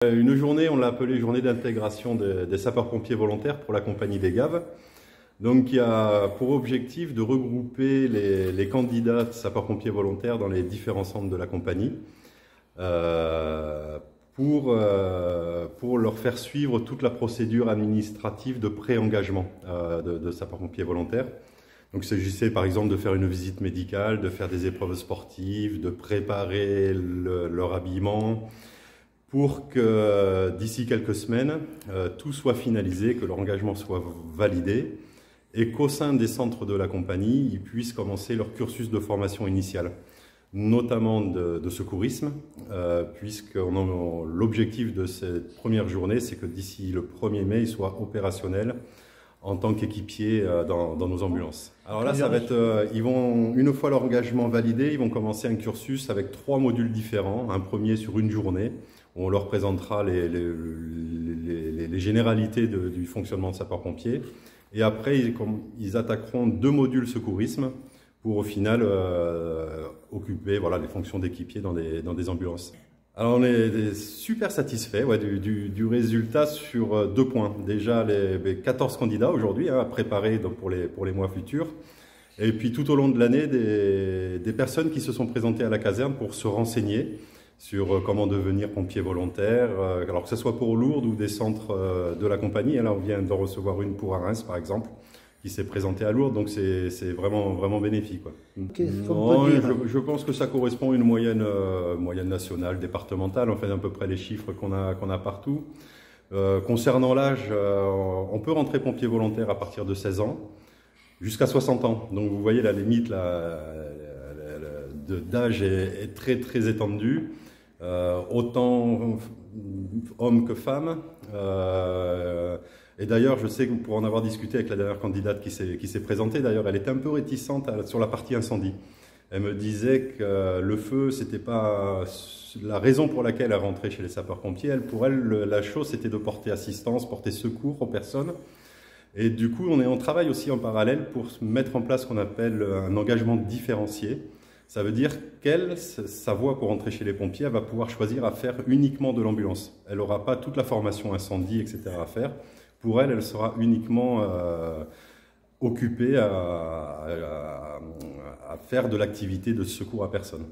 Une journée, on l'a appelée journée d'intégration des sapeurs-pompiers volontaires pour la compagnie des Gaves. Donc, qui a pour objectif de regrouper les candidats sapeurs-pompiers volontaires dans les différents centres de la compagnie pour leur faire suivre toute la procédure administrative de pré-engagement de sapeurs-pompiers volontaires. Donc, il s'agissait par exemple de faire une visite médicale, de faire des épreuves sportives, de préparer leur habillement, pour que d'ici quelques semaines, tout soit finalisé, que leur engagement soit validé et qu'au sein des centres de la compagnie, ils puissent commencer leur cursus de formation initiale, notamment de secourisme, puisque l'objectif de cette première journée, c'est que d'ici le 1er mai, ils soient opérationnels en tant qu'équipiers dans nos ambulances. Alors là, ça va être, une fois leur engagement validé, ils vont commencer un cursus avec 3 modules différents. Un premier sur une journée, où on leur présentera les généralités du fonctionnement de sapeur-pompier. Et après, ils attaqueront 2 modules secourisme pour au final occuper les fonctions d'équipier dans des ambulances. Alors on est super satisfait du résultat sur 2 points. Déjà les 14 candidats aujourd'hui à préparer pour les mois futurs. Et puis tout au long de l'année, des personnes qui se sont présentées à la caserne pour se renseigner sur comment devenir pompier volontaire, alors que ce soit pour Lourdes ou des centres de la compagnie. Là, on vient d'en recevoir une pour Reims, par exemple, qui s'est présentée à Lourdes, donc c'est vraiment bénéfique, quoi. Je pense que ça correspond à une moyenne nationale, départementale, on fait à peu près les chiffres qu'on a partout. Concernant l'âge, on peut rentrer pompier volontaire à partir de 16 ans, jusqu'à 60 ans. Donc vous voyez la limite d'âge est très étendue. Autant hommes que femmes. Et d'ailleurs, je sais que pour en avoir discuté avec la dernière candidate qui s'est présentée, d'ailleurs, elle était un peu réticente sur la partie incendie. Elle me disait que le feu, c'était pas la raison pour laquelle elle rentrait chez les sapeurs-pompiers. Pour elle, la chose, c'était de porter assistance, porter secours aux personnes. Et du coup, on travaille aussi en parallèle pour mettre en place ce qu'on appelle un engagement différencié. Ça veut dire sa voie pour rentrer chez les pompiers, elle va pouvoir choisir à faire uniquement de l'ambulance. Elle n'aura pas toute la formation incendie, etc. à faire. Pour elle, elle sera uniquement occupée à faire de l'activité de secours à personne.